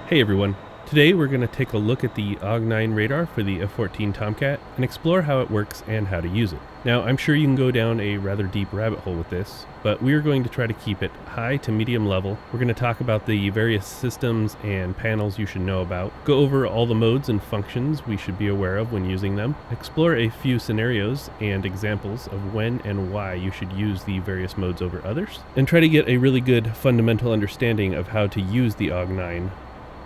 Hey everyone, today we're going to take a look at the AWG-9 radar for the F-14 Tomcat and explore how it works and how to use it. Now I'm sure you can go down a rather deep rabbit hole with this, but we are going to try to keep it high to medium level. We're going to talk about the various systems and panels you should know about, go over all the modes and functions we should be aware of when using them, explore a few scenarios and examples of when and why you should use the various modes over others, and try to get a really good fundamental understanding of how to use the AWG-9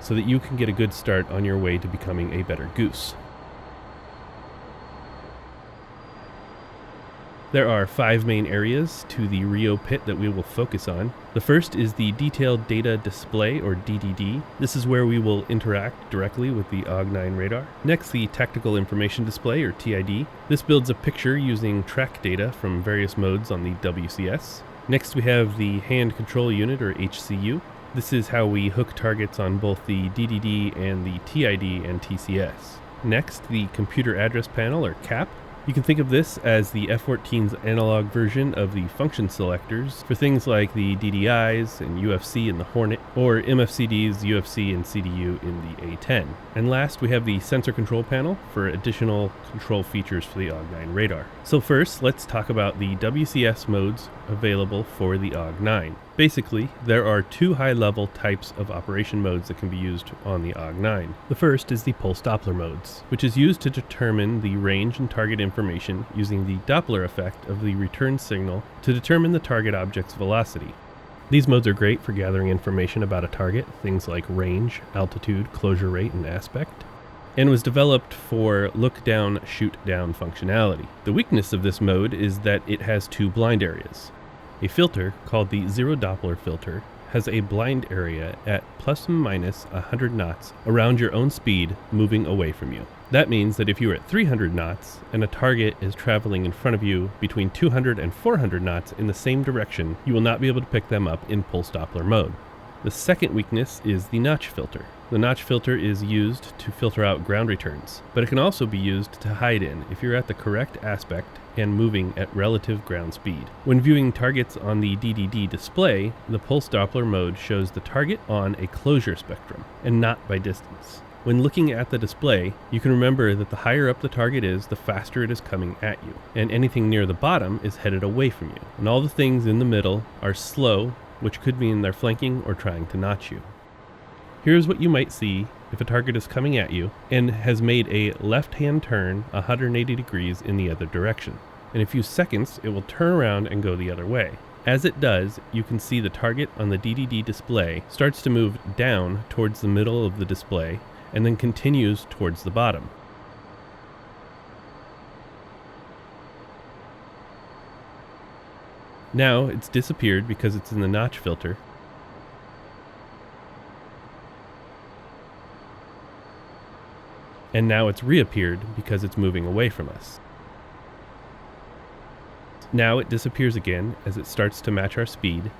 so that you can get a good start on your way to becoming a better goose. There are 5 main areas to the RIO Pit that we will focus on. The first is the Detailed Data Display, or DDD. This is where we will interact directly with the AWG-9 radar. Next, the Tactical Information Display, or TID. This builds a picture using track data from various modes on the WCS. Next, we have the Hand Control Unit, or HCU. This is how we hook targets on both the DDD and the TID and TCS. Next, the Computer Address Panel, or CAP. You can think of this as the F-14's analog version of the function selectors for things like the DDIs and UFC in the Hornet, or MFCD's UFC and CDU in the A-10. And last, we have the Sensor Control Panel for additional control features for the AWG-9 radar. So first, let's talk about the WCS modes available for the AWG-9. Basically, there are 2 high-level types of operation modes that can be used on the AWG-9. The first is the pulse Doppler modes, which is used to determine the range and target information using the Doppler effect of the return signal to determine the target object's velocity. These modes are great for gathering information about a target, things like range, altitude, closure rate, and aspect, and was developed for look-down, shoot-down functionality. The weakness of this mode is that it has 2 blind areas. A filter, called the Zero Doppler filter, has a blind area at plus or minus 100 knots around your own speed moving away from you. That means that if you are at 300 knots and a target is traveling in front of you between 200 and 400 knots in the same direction, you will not be able to pick them up in pulse Doppler mode. The second weakness is the notch filter. The notch filter is used to filter out ground returns, but it can also be used to hide in if you're at the correct aspect and moving at relative ground speed. When viewing targets on the DDD display, the pulse Doppler mode shows the target on a closure spectrum and not by distance. When looking at the display, you can remember that the higher up the target is, the faster it is coming at you, and anything near the bottom is headed away from you, and all the things in the middle are slow, which could mean they're flanking or trying to notch you. Here's what you might see if a target is coming at you and has made a left-hand turn 180 degrees in the other direction. In a few seconds, it will turn around and go the other way. As it does, you can see the target on the DDD display starts to move down towards the middle of the display and then continues towards the bottom. Now it's disappeared because it's in the notch filter, and now it's reappeared because it's moving away from us. Now it disappears again as it starts to match our speed,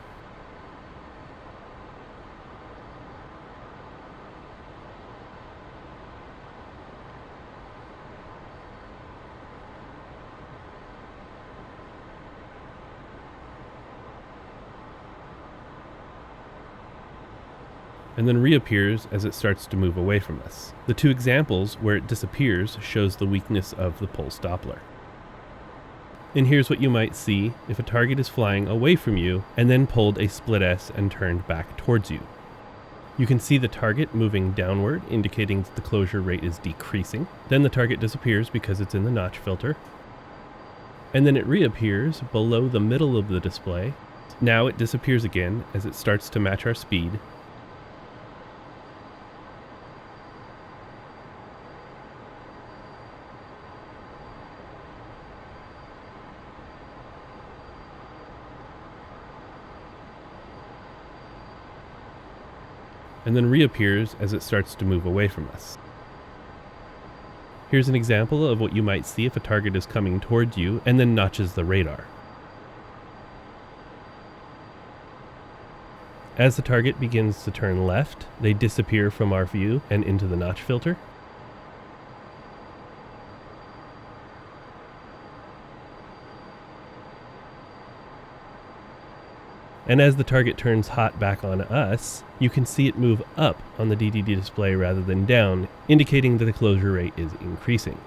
and then reappears as it starts to move away from us. The 2 examples where it disappears shows the weakness of the pulse Doppler. And here's what you might see if a target is flying away from you and then pulled a split S and turned back towards you. You can see the target moving downward, indicating that the closure rate is decreasing. Then the target disappears because it's in the notch filter, and then it reappears below the middle of the display. Now it disappears again as it starts to match our speed, and then reappears as it starts to move away from us. Here's an example of what you might see if a target is coming towards you and then notches the radar. As the target begins to turn left, they disappear from our view and into the notch filter. And as the target turns hot back on us, you can see it move up on the DDD display rather than down, indicating that the closure rate is increasing.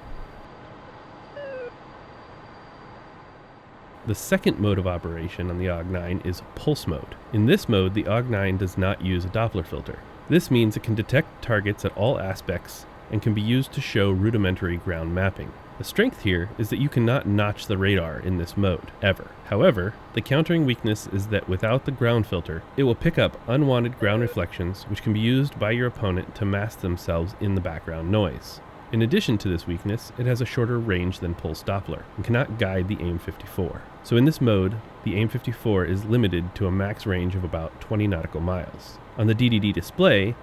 The second mode of operation on the AWG-9 is pulse mode. In this mode, the AWG-9 does not use a Doppler filter. This means it can detect targets at all aspects and can be used to show rudimentary ground mapping. The strength here is that you cannot notch the radar in this mode, ever. However, the countering weakness is that without the ground filter, it will pick up unwanted ground reflections which can be used by your opponent to mask themselves in the background noise. In addition to this weakness, it has a shorter range than Pulse Doppler and cannot guide the AIM-54. So in this mode, the AIM-54 is limited to a max range of about 20 nautical miles. On the DDD display,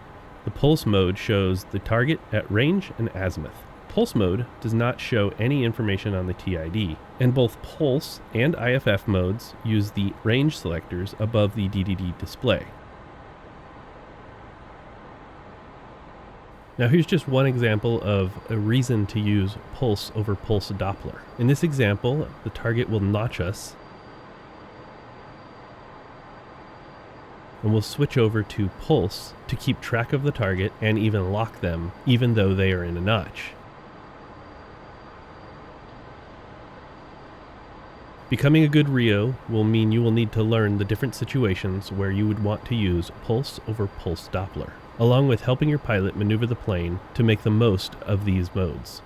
the Pulse mode shows the target at range and azimuth. Pulse mode does not show any information on the TID, and both Pulse and IFF modes use the range selectors above the DDD display. Now here's just one example of a reason to use Pulse over Pulse Doppler. In this example, the target will notch us, and we'll switch over to Pulse to keep track of the target and even lock them, even though they are in a notch. Becoming a good RIO will mean you will need to learn the different situations where you would want to use Pulse over Pulse Doppler, along with helping your pilot maneuver the plane to make the most of these modes.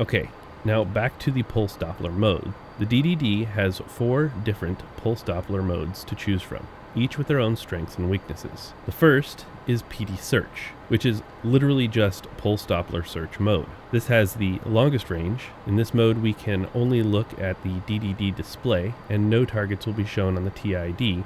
Okay, now back to the Pulse Doppler mode. The DDD has 4 different Pulse Doppler modes to choose from, each with their own strengths and weaknesses. The first is PD Search, which is literally just Pulse Doppler search mode. This has the longest range. In this mode, we can only look at the DDD display, and no targets will be shown on the TID,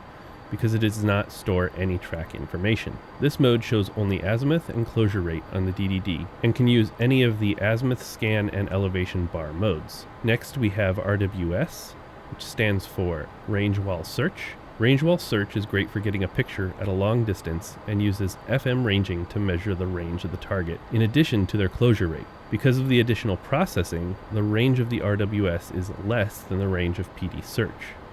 because it does not store any track information. This mode shows only azimuth and closure rate on the DDD, and can use any of the azimuth, scan, and elevation bar modes. Next we have RWS, which stands for Range While Search. Range While Search is great for getting a picture at a long distance and uses FM ranging to measure the range of the target, in addition to their closure rate. Because of the additional processing, the range of the RWS is less than the range of PD Search.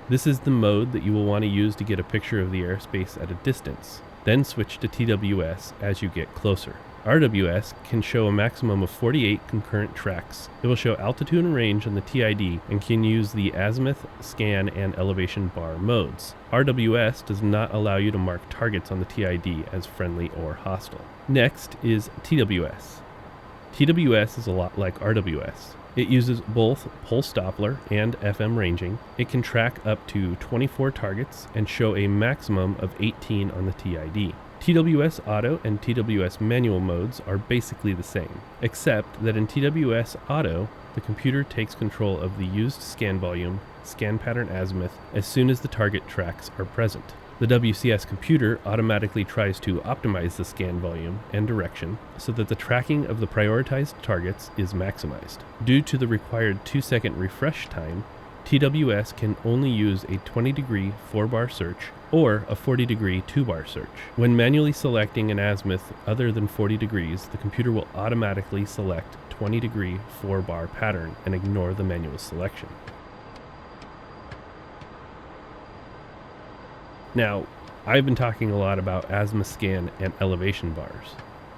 This is the mode that you will want to use to get a picture of the airspace at a distance. Then switch to TWS as you get closer. RWS can show a maximum of 48 concurrent tracks. It will show altitude and range on the TID and can use the azimuth, scan, and elevation bar modes. RWS does not allow you to mark targets on the TID as friendly or hostile. Next is TWS. TWS is a lot like RWS. It uses both Pulse Doppler and FM ranging. It can track up to 24 targets and show a maximum of 18 on the TID. TWS Auto and TWS Manual modes are basically the same, except that in TWS Auto, the computer takes control of the used scan volume, scan pattern azimuth, as soon as the target tracks are present. The WCS computer automatically tries to optimize the scan volume and direction so that the tracking of the prioritized targets is maximized. Due to the required 2-second refresh time, TWS can only use a 20-degree 4-bar search or a 40-degree 2-bar search. When manually selecting an azimuth other than 40 degrees, the computer will automatically select 20-degree 4-bar pattern and ignore the manual selection. Now, I've been talking a lot about azimuth scan and elevation bars,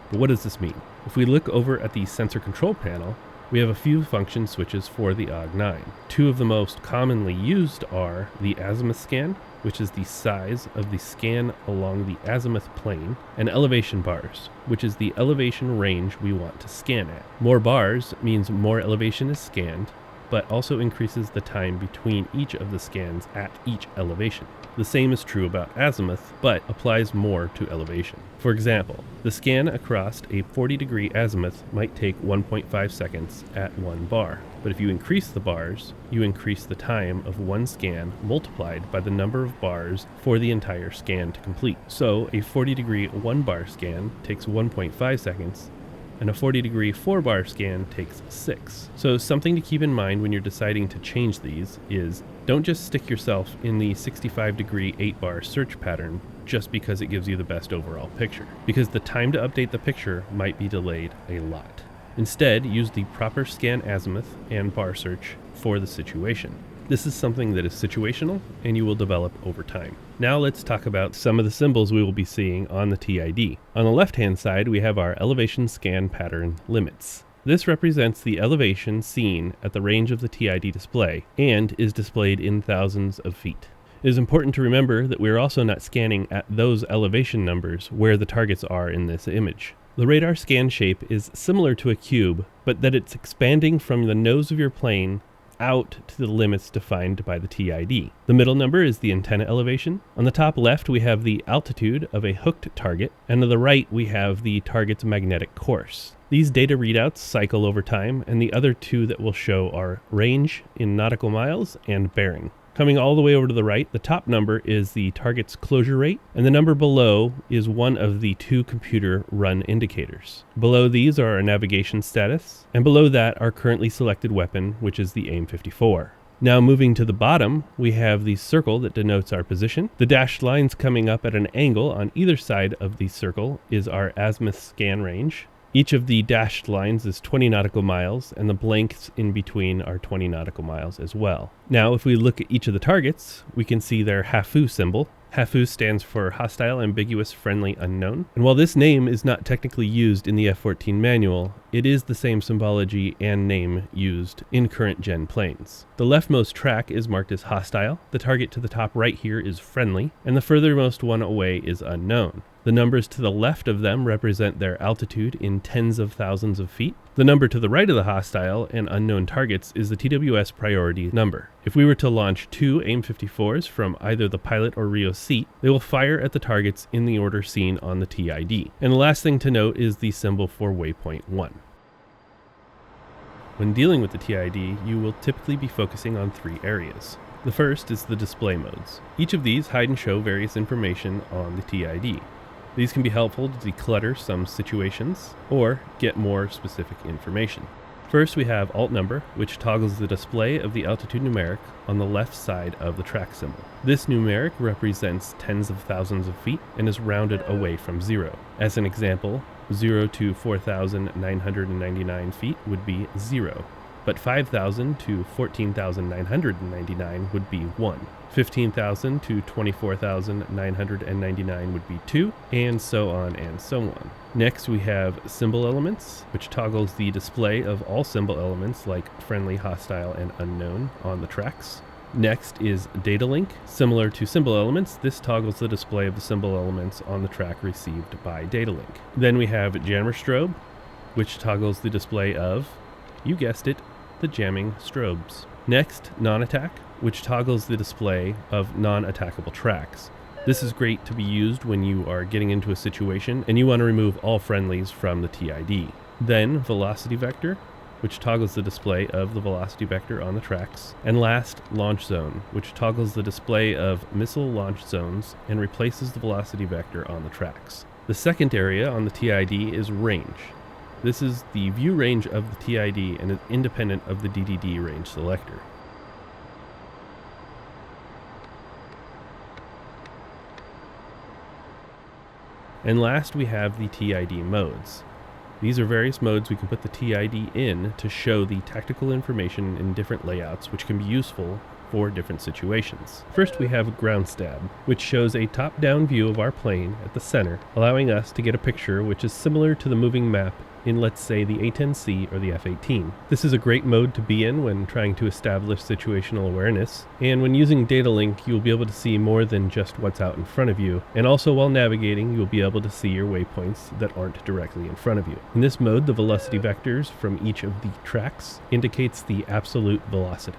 but what does this mean? If we look over at the sensor control panel, we have a few function switches for the AWG-9. 2 of the most commonly used are the azimuth scan, which is the size of the scan along the azimuth plane, and elevation bars, which is the elevation range we want to scan at. More bars means more elevation is scanned, but also increases the time between each of the scans at each elevation. The same is true about azimuth, but applies more to elevation. For example, the scan across a 40-degree azimuth might take 1.5 seconds at 1 bar, but if you increase the bars, you increase the time of one scan multiplied by the number of bars for the entire scan to complete. So a 40-degree 1-bar scan takes 1.5 seconds, and a 40-degree 4-bar scan takes 6. So something to keep in mind when you're deciding to change these is don't just stick yourself in the 65-degree 8-bar search pattern just because it gives you the best overall picture, because the time to update the picture might be delayed a lot. Instead, use the proper scan azimuth and bar search for the situation. This is something that is situational and you will develop over time. Now let's talk about some of the symbols we will be seeing on the TID. On the left-hand side, we have our elevation scan pattern limits. This represents the elevation seen at the range of the TID display and is displayed in thousands of feet. It is important to remember that we are also not scanning at those elevation numbers where the targets are in this image. The radar scan shape is similar to a cube, but that it's expanding from the nose of your plane out to the limits defined by the TID. The middle number is the antenna elevation. On the top left, we have the altitude of a hooked target, and to the right, we have the target's magnetic course. These data readouts cycle over time, and the other two that we'll show are range in nautical miles and bearing. Coming all the way over to the right, the top number is the target's closure rate, and the number below is one of the two computer run indicators. Below these are our navigation status, and below that our currently selected weapon, which is the AIM-54. Now moving to the bottom, we have the circle that denotes our position. The dashed lines coming up at an angle on either side of the circle is our azimuth scan range. Each of the dashed lines is 20 nautical miles, and the blanks in between are 20 nautical miles as well. Now, if we look at each of the targets, we can see their HAFU symbol. HAFU stands for Hostile, Ambiguous, Friendly, Unknown. And while this name is not technically used in the F-14 manual, it is the same symbology and name used in current gen planes. The leftmost track is marked as Hostile, the target to the top right here is Friendly, and the furthermost one away is Unknown. The numbers to the left of them represent their altitude in tens of thousands of feet. The number to the right of the hostile and unknown targets is the TWS priority number. If we were to launch two AIM-54s from either the pilot or RIO seat, they will fire at the targets in the order seen on the TID. And the last thing to note is the symbol for waypoint 1. When dealing with the TID, you will typically be focusing on three areas. The first is the display modes. Each of these hide and show various information on the TID. These can be helpful to declutter some situations or get more specific information. First, we have alt number, which toggles the display of the altitude numeric on the left side of the track symbol. This numeric represents tens of thousands of feet and is rounded away from 0. As an example, 0 to 4,999 feet would be 0, but 5,000 to 14,999 would be 1. 15,000 to 24,999 would be 2, and so on and so on. Next, we have symbol elements, which toggles the display of all symbol elements like friendly, hostile, and unknown on the tracks. Next is data link. Similar to symbol elements, this toggles the display of the symbol elements on the track received by data link. Then we have jammer strobe, which toggles the display of, you guessed it, the jamming strobes. Next, non-attack, which toggles the display of non-attackable tracks. This is great to be used when you are getting into a situation and you want to remove all friendlies from the TID. Then velocity vector, which toggles the display of the velocity vector on the tracks. And last, launch zone, which toggles the display of missile launch zones and replaces the velocity vector on the tracks. The second area on the TID is range. This is the view range of the TID and is independent of the DDD range selector. And last, we have the TID modes. These are various modes we can put the TID in to show the tactical information in different layouts, which can be useful for different situations. First, we have ground stab, which shows a top-down view of our plane at the center, allowing us to get a picture which is similar to the moving map in, let's say, the A-10C or the F-18. This is a great mode to be in when trying to establish situational awareness, and when using data link, you'll be able to see more than just what's out in front of you, and also while navigating, you'll be able to see your waypoints that aren't directly in front of you. In this mode, the velocity vectors from each of the tracks indicates the absolute velocity.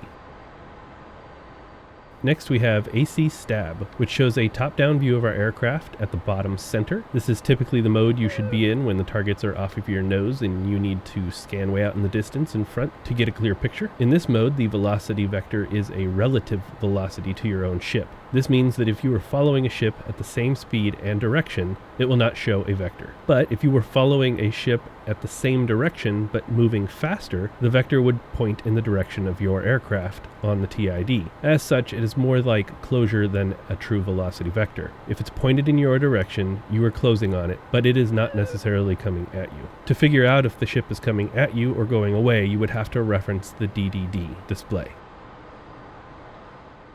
Next, we have AC Stab, which shows a top-down view of our aircraft at the bottom center. This is typically the mode you should be in when the targets are off of your nose and you need to scan way out in the distance in front to get a clear picture. In this mode, the velocity vector is a relative velocity to your own ship. This means that if you were following a ship at the same speed and direction, it will not show a vector. But if you were following a ship at the same direction but moving faster, the vector would point in the direction of your aircraft on the TID. As such, it is more like closure than a true velocity vector. If it's pointed in your direction, you are closing on it, but it is not necessarily coming at you. To figure out if the ship is coming at you or going away, you would have to reference the DDD display.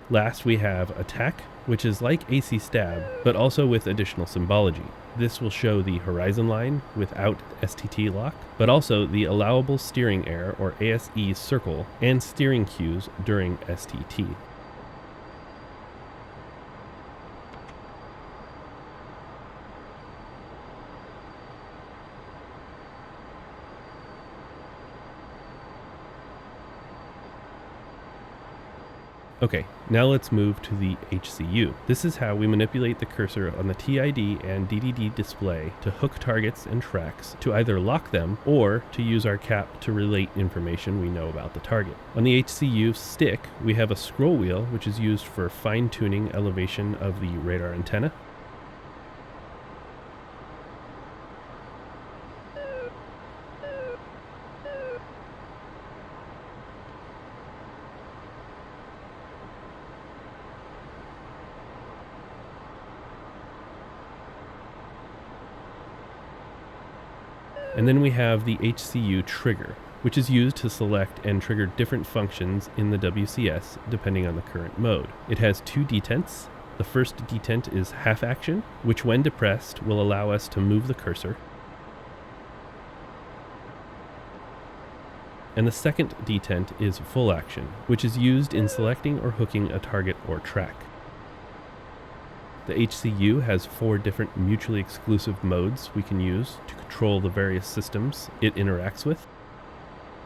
Last, we have attack, which is like AC stab, but also with additional symbology. This will show the horizon line without STT lock, but also the allowable steering error or ASE circle and steering cues during STT. Okay, now let's move to the HCU. This is how we manipulate the cursor on the TID and DDD display to hook targets and tracks, to either lock them or to use our cap to relate information we know about the target. On the HCU stick, we have a scroll wheel, which is used for fine-tuning elevation of the radar antenna. And then we have the HCU trigger, which is used to select and trigger different functions in the WCS depending on the current mode. It has two detents. The first detent is half action, which when depressed will allow us to move the cursor. And the second detent is full action, which is used in selecting or hooking a target or track. The HCU has 4 different mutually exclusive modes we can use to control the various systems it interacts with.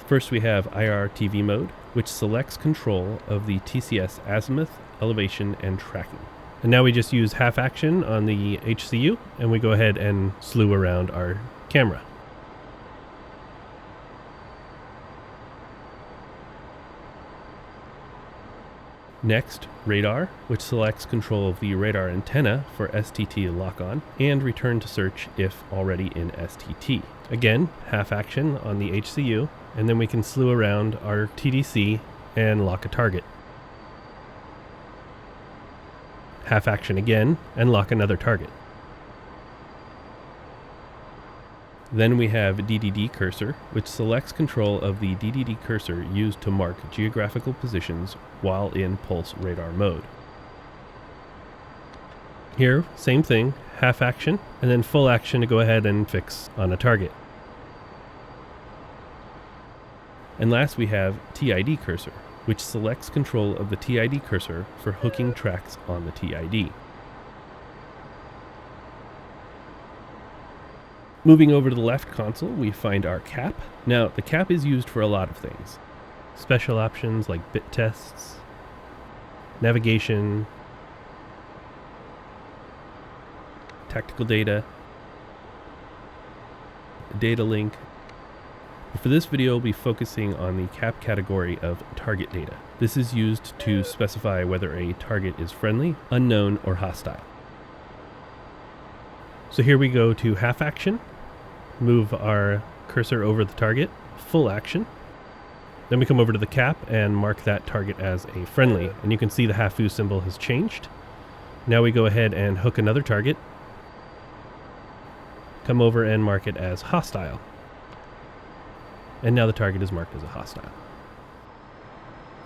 First, we have IR-TV mode, which selects control of the TCS azimuth, elevation, and tracking. And now we just use half action on the HCU, and we go ahead and slew around our camera. Next, radar, which selects control of the radar antenna for STT lock-on, and return to search if already in STT. Again, half action on the HCU, and then we can slew around our TDC and lock a target. Half action again, and lock another target. Then we have DDD cursor, which selects control of the DDD cursor used to mark geographical positions while in pulse radar mode. Here, same thing, half action, and then full action to go ahead and fix on a target. And last we have TID cursor, which selects control of the TID cursor for hooking tracks on the TID. Moving over to the left console, we find our cap. Now, the cap is used for a lot of things. Special options like bit tests, navigation, tactical data, data link. For this video, we'll be focusing on the cap category of target data. This is used to specify whether a target is friendly, unknown, or hostile. So here we go to half action. Move our cursor over the target, full action. Then we come over to the cap and mark that target as a friendly. And you can see the HAFU symbol has changed. Now we go ahead and hook another target. Come over and mark it as hostile. And now the target is marked as a hostile.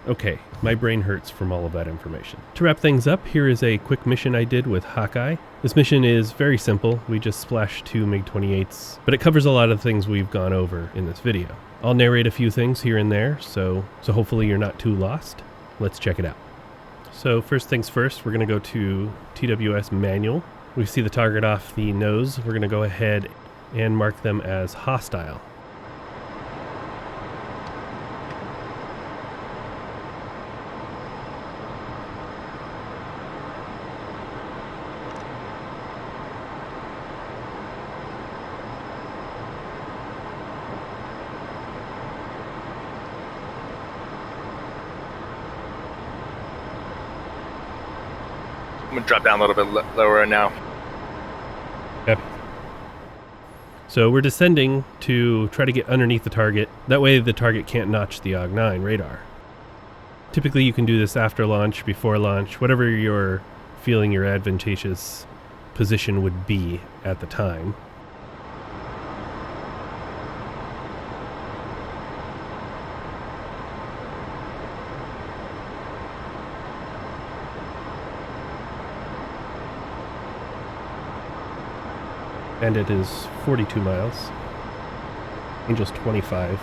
Okay, my brain hurts from all of that information. To wrap things up, here is a quick mission I did with Hawkeye. This mission is very simple. We just splashed 2 MiG-28s, but it covers a lot of things we've gone over in this video. I'll narrate a few things here and there, so hopefully you're not too lost. Let's check it out. So first things first, we're going to go to TWS manual. We see the target off the nose. We're going to go ahead and mark them as hostile. I'm gonna drop down a little bit lower now. Yep. So we're descending to try to get underneath the target. That way the target can't notch the AWG-9 radar. Typically you can do this after launch, before launch, whatever you're feeling your advantageous position would be at the time. And it is 42 miles. Angel's 25.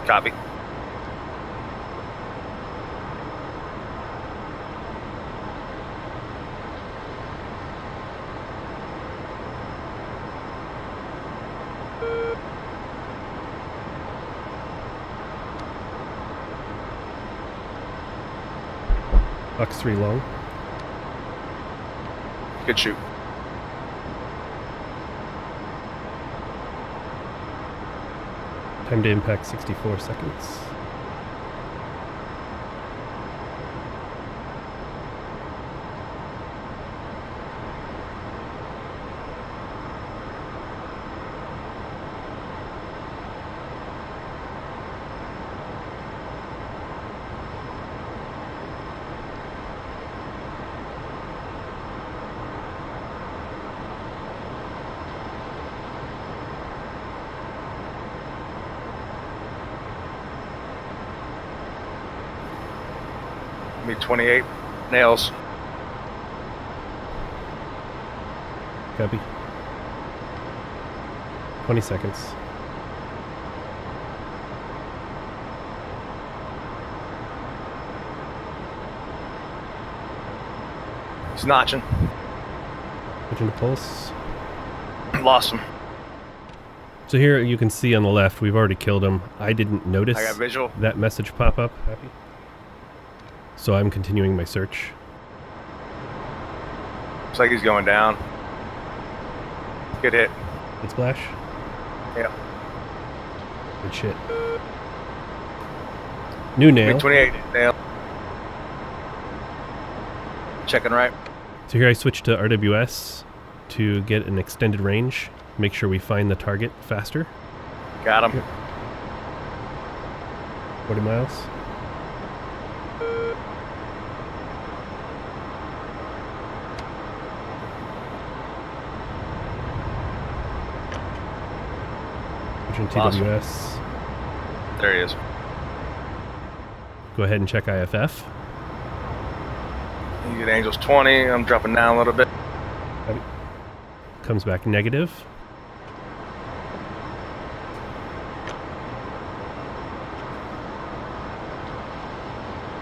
Copy. Box 3 long. Good shoot. Time to impact 64 seconds. Me 28 nails. Copy. 20 seconds. He's notching. Switching to pulse. Lost him. So here you can see on the left, we've already killed him. I didn't notice I got visual. that message pop up. Happy. So I'm continuing my search. Looks like he's going down. Good hit. Good splash. Yeah. Good shit. New nail. Me 28 nail. Checking right. So here I switch to RWS to get an extended range. Make sure we find the target faster. Got him. Yep. 40 miles. Switching TWS. There he is. Go ahead and check IFF. You get Angels 20. I'm dropping down a little bit. Comes back negative.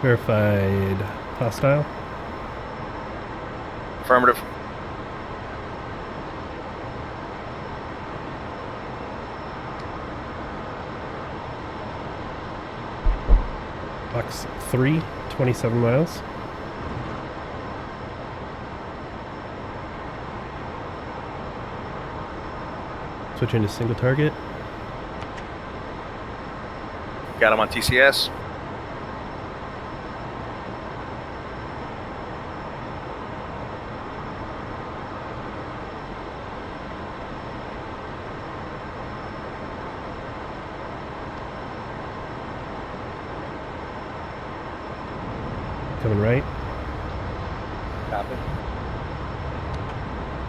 Verified hostile. Affirmative. Box 3, 27 miles. Switch into single target. Got him on TCS. Coming right. Copy.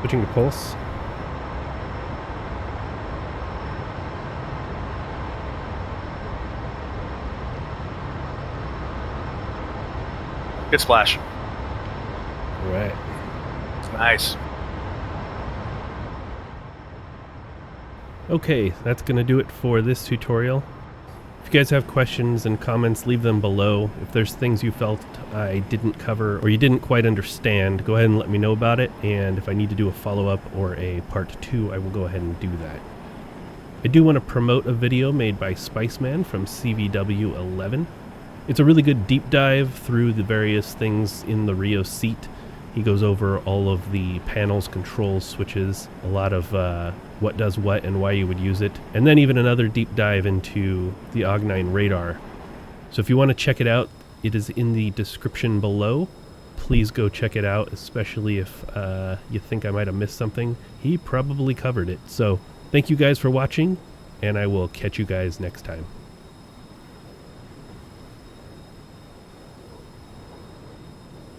Switching to pulse. Good splash. All right. Nice. Okay, that's going to do it for this tutorial. If you guys have questions and comments, leave them below. If there's things you felt I didn't cover or you didn't quite understand, go ahead and let me know about it. And if I need to do a follow-up or a part 2, I will go ahead and do that. I do want to promote a video made by Spiceman from CVW 11. It's a really good deep dive through the various things in the RIO seat. He goes over all of the panels, controls, switches, a lot of what does what and why you would use it, and then even another deep dive into the AWG-9 Radar. So if you want to check it out, it is in the description below. Please go check it out, especially if you think I might have missed something. He probably covered it. So thank you guys for watching, and I will catch you guys next time.